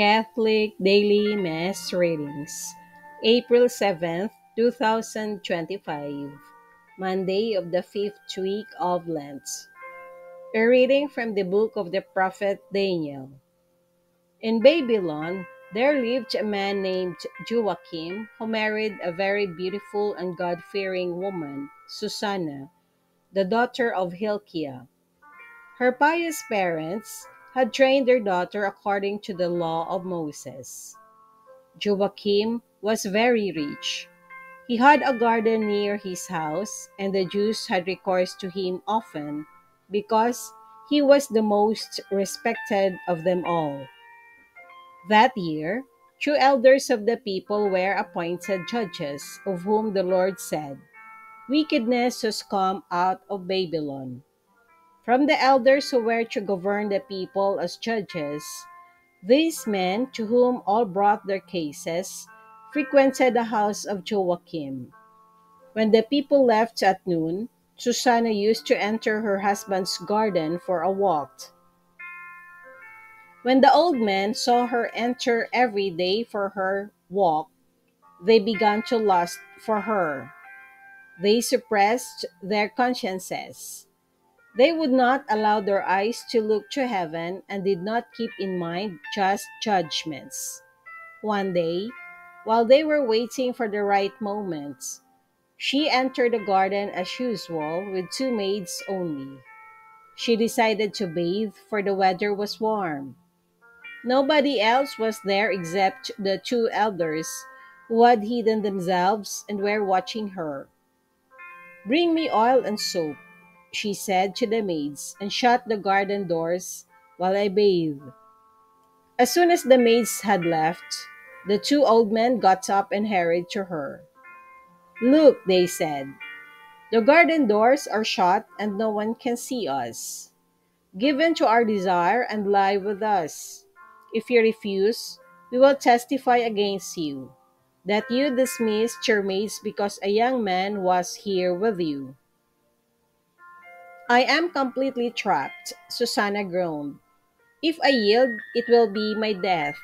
Catholic Daily Mass Readings, April 7th, 2025, Monday of the fifth week of Lent. A reading from the book of the prophet Daniel. In Babylon, there lived a man named Joachim who married a very beautiful and God-fearing woman, Susanna, the daughter of Hilkiah. Her pious parents had trained their daughter according to the law of Moses. Joachim was very rich. He had a garden near his house, and the Jews had recourse to him often because he was the most respected of them all. That year, two elders of the people were appointed judges, of whom the Lord said, "Wickedness has come out of Babylon." From the elders who were to govern the people as judges, these men, to whom all brought their cases, frequented the house of Joachim. When the people left at noon, Susanna used to enter her husband's garden for a walk. When the old men saw her enter every day for her walk, they began to lust for her. They suppressed their consciences. They would not allow their eyes to look to heaven and did not keep in mind just judgments. One day, while they were waiting for the right moment, she entered the garden as usual with two maids only. She decided to bathe, for the weather was warm. Nobody else was there except the two elders, who had hidden themselves and were watching her. "Bring me oil and soap," she said to the maids, "and shut the garden doors while I bathe." As soon as the maids had left, the two old men got up and hurried to her. "Look," they said, "the garden doors are shut and no one can see us. Give in to our desire and lie with us. If you refuse, we will testify against you that you dismissed your maids because a young man was here with you." "I am completely trapped," Susanna groaned. "If I yield, it will be my death.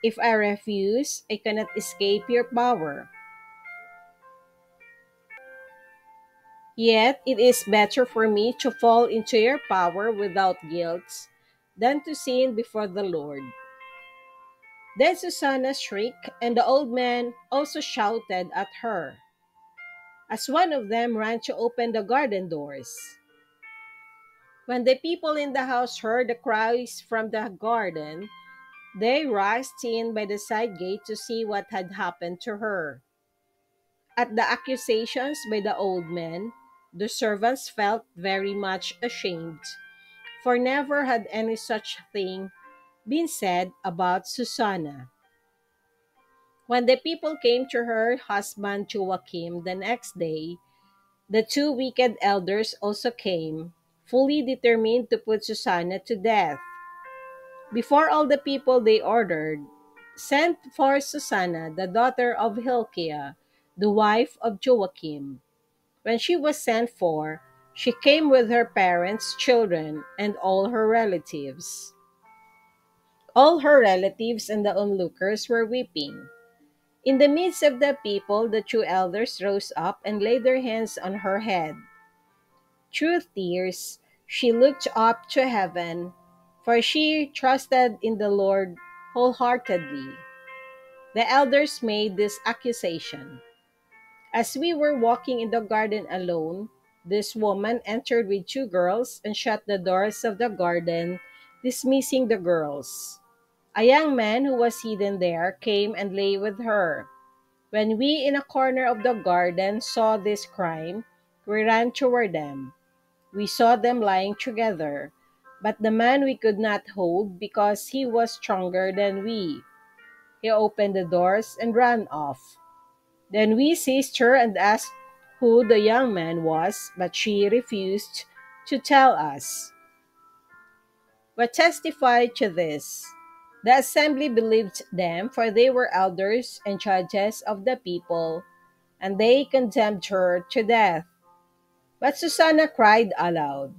If I refuse, I cannot escape your power. Yet it is better for me to fall into your power without guilt than to sin before the Lord." Then Susanna shrieked, and the old man also shouted at her, as one of them ran to open the garden doors. When the people in the house heard the cries from the garden, they rushed in by the side gate to see what had happened to her. At the accusations by the old men, the servants felt very much ashamed, for never had any such thing been said about Susanna. When the people came to her husband Joachim the next day, the two wicked elders also came, fully determined to put Susanna to death. Before all the people they ordered, "Send for Susanna, the daughter of Hilkiah, the wife of Joachim." When she was sent for, she came with her parents, children, and all her relatives. All her relatives and the onlookers were weeping. In the midst of the people, the two elders rose up and laid their hands on her head. Through tears, she looked up to heaven, for she trusted in the Lord wholeheartedly. The elders made this accusation: "As we were walking in the garden alone, this woman entered with two girls and shut the doors of the garden, dismissing the girls. A young man who was hidden there came and lay with her. When we in a corner of the garden saw this crime, we ran toward them. We saw them lying together, but the man we could not hold because he was stronger than we. He opened the doors and ran off. Then we seized her and asked who the young man was, but she refused to tell us. But testified to this. The assembly believed them, for they were elders and judges of the people, and they condemned her to death. But Susanna cried aloud,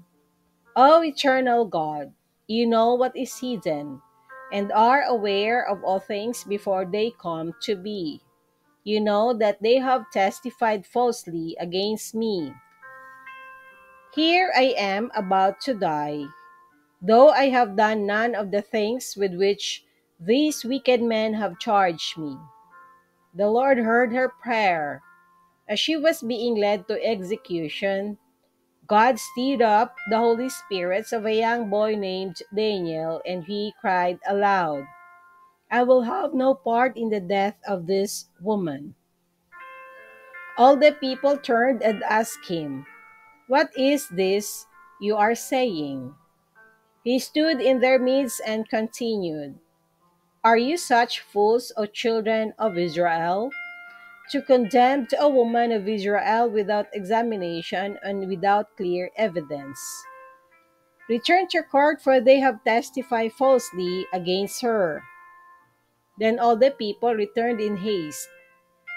"O eternal God, you know what is hidden. and are aware of all things before they come to be. You know that they have testified falsely against me. Here I am about to die, though I have done none of the things with which these wicked men have charged me. The Lord heard her prayer. As she was being led to execution, God stirred up the Holy Spirits of a young boy named Daniel, and he cried aloud, I will have no part in the death of this woman. All the people turned and asked him, What is this you are saying? He stood in their midst and continued, Are you such fools, O children of Israel, to condemn a woman of Israel without examination and without clear evidence? Return to court, for they have testified falsely against her. Then all the people returned in haste.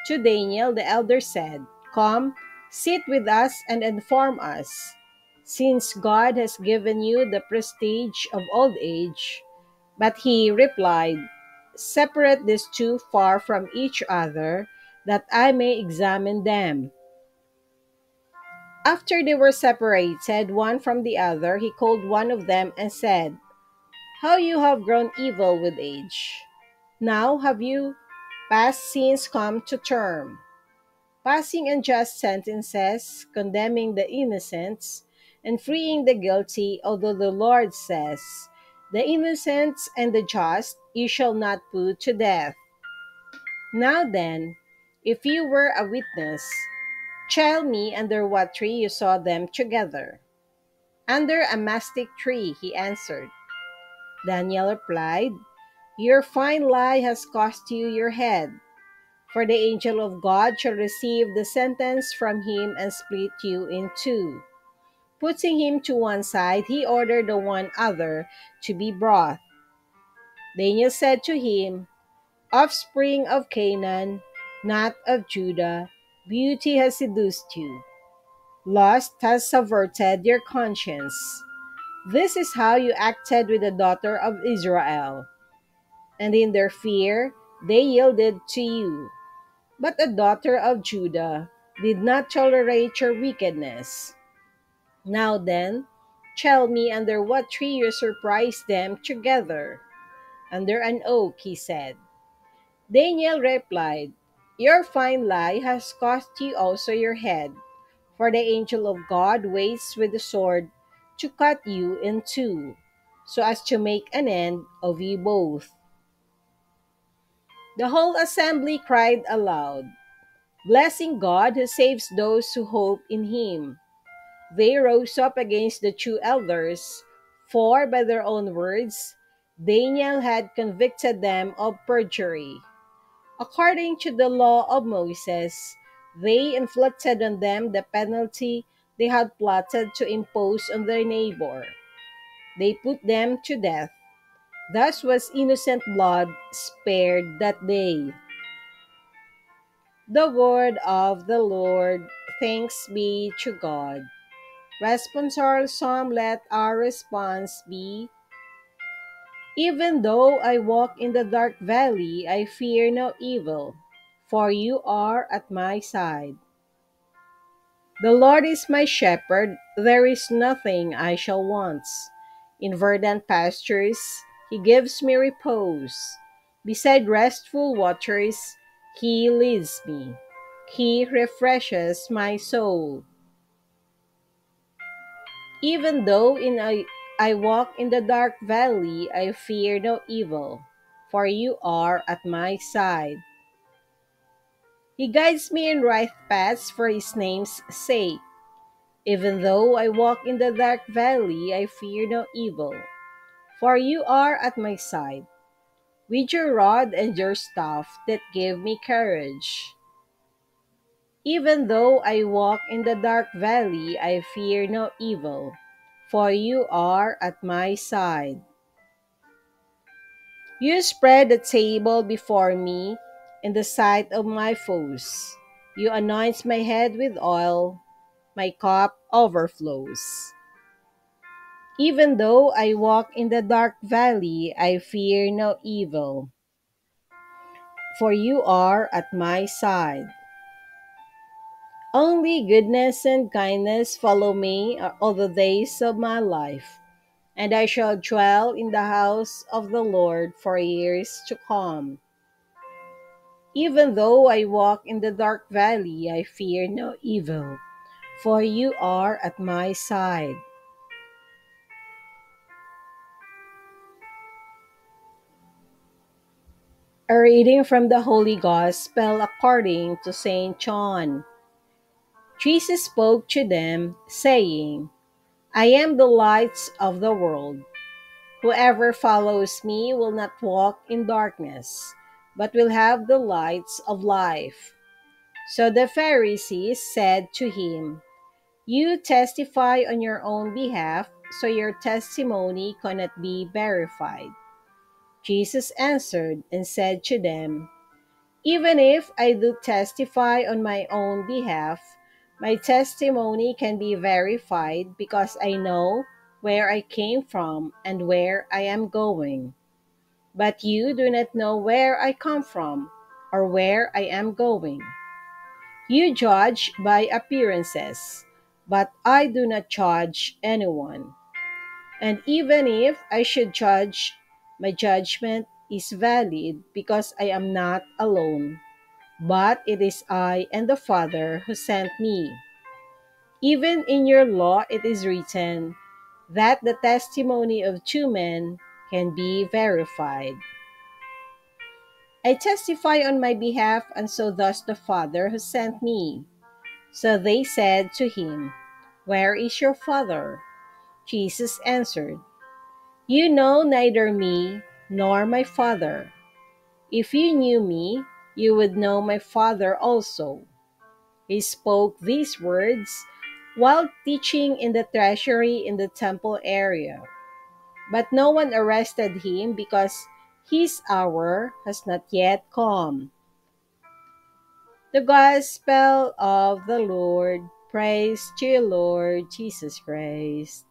To Daniel the elder said, Come, sit with us and inform us. Since God has given you the prestige of old age. But he replied, Separate these two far from each other, that I may examine them. After they were separated one from the other, he called one of them and said, How you have grown evil with age. Now have you past sins come to term, passing unjust sentences, condemning the innocents, and freeing the guilty, although the Lord says, The innocent and the just you shall not put to death. Now then, if you were a witness, tell me under what tree you saw them together. Under a mastic tree, he answered. Daniel replied, Your fine lie has cost you your head. For the angel of God shall receive the sentence from him and split you in two. Putting him to one side, he ordered the one other to be brought. Daniel said to him, Offspring of Canaan, not of Judah, beauty has seduced you. Lust has subverted your conscience. This is how you acted with the daughter of Israel. And in their fear, they yielded to you. But the daughter of Judah did not tolerate your wickedness. Now then, tell me under what tree you surprised them together. Under an oak, he said. Daniel replied, Your fine lie has cost you also your head, for the angel of God waits with the sword to cut you in two, so as to make an end of you both. The whole assembly cried aloud, blessing God who saves those who hope in him. They rose up against the two elders, for by their own words, Daniel had convicted them of perjury. According to the law of Moses, they inflicted on them the penalty they had plotted to impose on their neighbor. They put them to death. Thus was innocent blood spared that day. The word of the Lord. Thanks be to God. Responsorial Psalm, let our response be, Even though I walk in the dark valley, I fear no evil, for you are at my side. The Lord is my shepherd, there is nothing I shall want. In verdant pastures, he gives me repose. Beside restful waters, he leads me. He refreshes my soul. Even though I walk in the dark valley, I fear no evil, for you are at my side. He guides me in right paths for his name's sake. Even though I walk in the dark valley, I fear no evil, for you are at my side. With your rod and your staff that give me courage. Even though I walk in the dark valley, I fear no evil, for you are at my side. You spread the table before me in the sight of my foes. You anoint my head with oil, my cup overflows. Even though I walk in the dark valley, I fear no evil, for you are at my side. Only goodness and kindness follow me all the days of my life, and I shall dwell in the house of the Lord for years to come. Even though I walk in the dark valley, I fear no evil, for you are at my side. A reading from the Holy Gospel according to St. John. Jesus spoke to them, saying, I am the light of the world. Whoever follows me will not walk in darkness, but will have the lights of life. So the Pharisees said to him, You testify on your own behalf, so your testimony cannot be verified. Jesus answered and said to them, Even if I do testify on my own behalf, my testimony can be verified because I know where I came from and where I am going. But you do not know where I come from or where I am going. You judge by appearances, but I do not judge anyone. And even if I should judge, my judgment is valid because I am not alone, but it is I and the Father who sent me. Even in your law it is written that the testimony of two men can be verified. I testify on my behalf, and so does the Father who sent me. So they said to him, Where is your Father? Jesus answered, You know neither me nor my Father. If you knew me, you would know my Father also. He spoke these words while teaching in the treasury in the temple area. But no one arrested him because his hour has not yet come. The Gospel of the Lord. Praise to you, Lord Jesus Christ.